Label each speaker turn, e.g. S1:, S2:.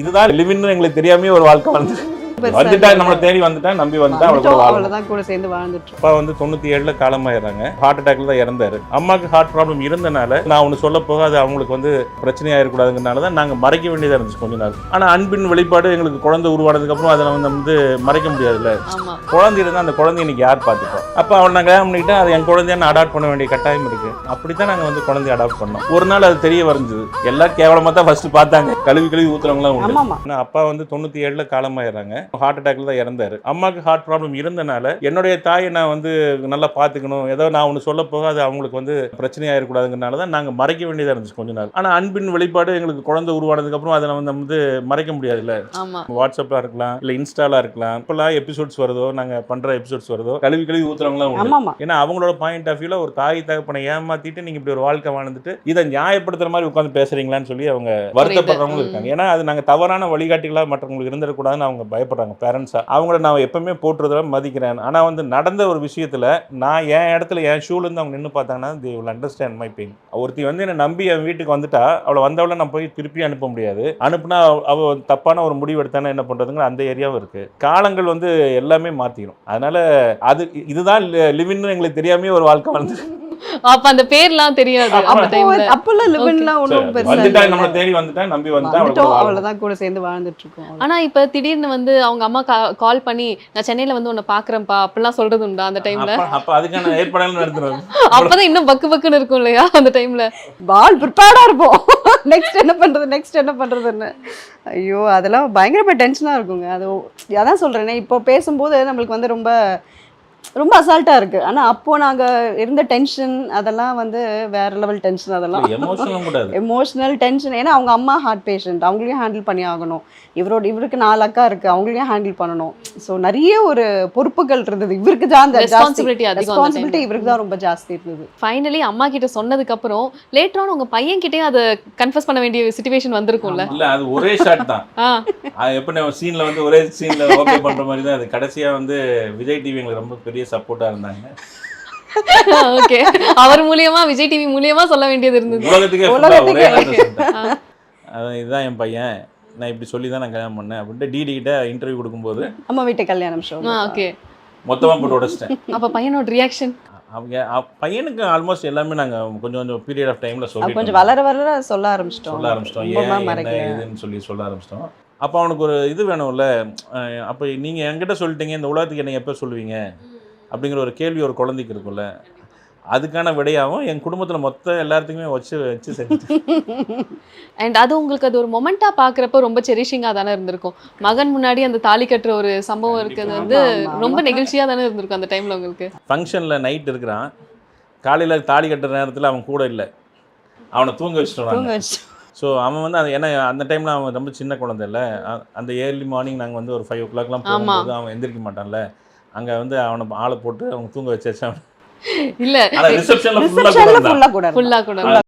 S1: இதுதான் லிவின்னு எங்களுக்கு தெரியாமே ஒரு வாழ்க்கை வந்து வந்துட்டா நம்மளை தேடி வந்துட்டா நம்பி வந்துட்டா
S2: அவ்வளவுதான் கூட சேர்ந்து வாழ்ந்துட்டு.
S1: அப்பா வந்து 97 காலமாயிடுறாங்க. ஹார்ட் அட்டாக்ல தான் இறந்தாரு. அம்மாவுக்கு ஹார்ட் ப்ராப்ளம் இருந்தனால நான் ஒன்று சொல்ல போக அது அவங்களுக்கு வந்து பிரச்சனையா இருக்கக்கூடாதுங்கிறனால தான் நாங்கள் மறைக்க வேண்டியதாக இருந்துச்சு கொஞ்ச நாள். ஆனால் அன்பின் வெளிப்பாடு எங்களுக்கு குழந்தை உருவானதுக்கு அப்புறம் அதை வந்து மறைக்க முடியாதுல்ல. குழந்தை இருந்தால் அந்த குழந்தை இன்னைக்கு யார் பார்த்துப்போம். அப்போ அவள் நாங்கள் கல்யாணம் பண்ணிக்கிட்டா அது என் குழந்தைய நான் அடாப்ட் பண்ண வேண்டிய கட்டாயம் இருக்கு. அப்படித்தான் நாங்கள் வந்து குழந்தைய அடாப்ட் பண்ணோம். ஒரு நாள் அது தெரிய வரைஞ்சது. எல்லாம் கேவலமாக தான் ஃபர்ஸ்ட் பார்த்தாங்க. கழுவி ஊத்துறவங்களாம் உண்டு. அப்பா வந்து 97 காலமாயிடுறாங்க. ஹார்ட் அட்டாக்ல தான் இறந்தாரு. அம்மாவுக்கு ஹார்ட் ப்ராப்ளம் இருந்தனால என்னுடைய தாயை நான் வந்து நல்லா பார்த்துக்கணும், ஏதோ நான் ஒன்று சொல்ல போக அது அவங்களுக்கு வந்து பிரச்சனையாக இருக்கக்கூடாதுங்கிறனால தான் நாங்கள் மறைக்க வேண்டியதாக இருந்துச்சு கொஞ்ச நாள். ஆனால் அன்பின் வெளிப்பாடு எங்களுக்கு குழந்தை உருவானதுக்கு அப்புறம் அதை வந்து மறைக்க முடியாதுல்ல. வாட்ஸ்அப்ல இருக்கலாம், இல்லை இன்ஸ்டாலா இருக்கலாம். இப்பெல்லாம் எபிசோட்ஸ் வருதோ, நாங்கள் பண்ற எபிசோட்ஸ் வருதோ, கழுவி ஊத்துறவங்களாம் உண்டு. ஏன்னா அவங்களோட பாயிண்ட் ஆஃப் வியூல ஒரு தாய் தகப்பனை ஏமாத்திட்டு நீங்க இப்படி ஒரு வாழ்க்கை வாழ்ந்துட்டு இதை நியாயப்படுத்துற மாதிரி உட்காந்து பேசுறீங்களான்னு சொல்லி அவங்க வருத்தப்படுறவங்களும் இருக்காங்க. ஏன்னா அது நாங்கள் தவறான வழிகாட்டிகளா மற்றவங்களுக்கு இருந்துடக்கூடாதுன்னு அவங்க பயப்படுறாங்க. பேரண்ட்ஸா அவங்கள நான் எப்பவுமே போட்டுறதுல மதிக்கிறேன். ஆனா வந்து நடந்த ஒரு விஷயத்துல நான் என் இடத்துல என் ஷூல இருந்து அவங்க நின்று பார்த்தாங்கன்னா they will understand my pain. ஒருத்தி வந்து என்ன நம்பி என் வீட்டுக்கு வந்துட்டா அவளை வந்தவளை நான் போய் திருப்பி அனுப்ப முடியாது. அனுப்புனா அவ தப்பான ஒரு முடிவு எடுத்தானே என்ன பண்றதுங்கிற அந்த ஏரியாவும் இருக்கு. காலங்கள் வந்து எல்லாமே மாத்திடும். அதனால அது இதுதான் லிவின்னு எங்களுக்கு தெரியாமே ஒரு வாழ்க்கை வந்து
S2: அப்ப அந்த பேர்லாம் தெரியாது.
S3: அப்பெல்லாம் லிவின்லாம் ஒண்ணும் பெருசா
S1: வந்துட்டா நம்மள தேடி வந்துட்டா நம்பி வந்துட்டா
S3: அவ்வளவுதான் கூட சேர்ந்து வாழ்ந்துட்டு இருக்கோம்.
S2: ஆனா இப்ப திடீர்னு வந்து அவங்க அம்மா கால் பண்ணி நான் சென்னையில வந்து உன்னை பாக்குறேன்ப்பா அப்படிலாம் சொல்றது உண்டா அந்த டைம்ல?
S1: அப்ப அதுக்கான ஏற்பாடுகள் நடத்துறோம்.
S2: அப்பதான் இன்னும் பக்குன்னு இருக்கும் இல்லையா அந்த டைம்ல?
S3: பால் ப்ரிப்பேர்டா இருப்போம். நெக்ஸ்ட் என்ன பண்றதுன்னு. ஐயோ அதெல்லாம் பயங்கரமா டென்ஷனா இருக்குங்க. அது அதான் சொல்றேனே, இப்போ பேசும்போது நம்மளுக்கு வந்து ரொம்ப அசால்ட்டா இருக்கு. ஆனா அப்போ நாங்க இருந்த டென்ஷன் அதெல்லாம் வந்து வேற லெவல் டென்ஷன். அதெல்லாம் எமோஷனல் டென்ஷன். ஏன்னா அவங்க அம்மா ஹார்ட் பேஷண்ட், அவங்களையும் ஹேண்டில் பண்ணி ஆகணும். இவருக்கு 4 அக்கா இருக்கு, அவங்களையும் ஹேண்டில் பண்ணணும். ஸோ நிறைய ஒரு பொறுப்புகள் இருந்தது. இவருக்கு தான் ரெஸ்பான்சிபிலிட்டி இவருக்கு தான் ரொம்ப ஜாஸ்தி இருந்தது.
S2: ஃபைனலி அம்மா கிட்ட சொன்னதுக்கு அப்புறம் லேட்டர் ஆன் உங்க பையன் கிட்டே அதை கன்ஃபஸ் பண்ண வேண்டிய சிச்சுவேஷன் வந்திருக்கும்ல?
S1: இல்ல அது ஒரே ஷாட் தான். எப்படி சீன்ல வந்து ஒரே சீன்ல ஓகே பண்ற மாதிரி தான் அது. கடைசியா வந்து விஜய் டிவி எங்களுக்கு ரொம்ப பெரிய சப்போர்ட்டா இருந்தாங்க.
S2: ஓகே, அவர் மூலியமா விஜய் டிவி மூலியமா சொல்ல வேண்டியது இருந்தது
S1: உலகத்துக்கே. இதுதான் என் பையன், நான் இப்படி சொல்லி தான் நான் கல்யாணம் பண்ணேன் அப்படின்ட்டு டிடி கிட்ட இன்டர்வியூ கொடுக்கும்போது
S3: அம்மா வீட்டு கல்யாணம் ஷோ
S2: ஓகே
S1: மொத்தமா போட்டு உடைச்சிட்டேன்.
S2: அப்ப பையனோட ரியாக்ஷன்?
S1: அவங்க பையனுக்கு ஆல்மோஸ்ட் எல்லாமே நாங்க கொஞ்சம் பீரியட் ஆஃப் டைம்ல சொல்லி
S3: கொஞ்சம் வளர சொல்ல ஆரம்பிச்சிட்டோம்.
S1: ஏன்னு சொல்ல ஆரம்பிச்சிட்டோம். அப்போ அவனுக்கு ஒரு இது வேணும்ல. அப்போ நீங்க என்கிட்ட சொல்லிட்டீங்க, இந்த உலகத்துக்கு என்ன எப்போ சொல்லுவீங்க அப்படிங்கிற ஒரு கேள்வி ஒரு குழந்தைக்கு இருக்கும்ல. அதுக்கான விடையாகவும் என் குடும்பத்தில் மொத்த எல்லாத்துக்குமே வச்சு செஞ்சு.
S2: அண்ட் அது உங்களுக்கு அது ஒரு மொமெண்டா பார்க்குறப்ப ரொம்ப செரிஷிங்காக தானே இருந்திருக்கும். மகன் முன்னாடி அந்த தாலி கட்டுற ஒரு சம்பவம் இருக்கிறது வந்து ரொம்ப நெகிழ்ச்சியாக தானே இருந்திருக்கும் அந்த டைமில் உங்களுக்கு.
S1: ஃபங்க்ஷனில் நைட் இருக்கிறான், காலையில் தாலி கட்டுற நேரத்தில் அவன் கூட இல்லை, அவனை தூங்க வச்சுட்டோம். ஸோ அவன் வந்து அது ஏன்னா அந்த டைமில் அவன் ரொம்ப சின்ன குழந்தை இல்லை. அந்த ஏர்லி மார்னிங் நாங்கள் வந்து ஒரு 5 o'clock போகும்போது அவன் எந்திரிக்க மாட்டான்ல. அங்கே வந்து அவனை ஆளை போட்டு அவங்க தூங்க வச்சாச்சு.
S2: இல்ல
S1: ரிசப்ஷன்ல ஃபுல்லா கூட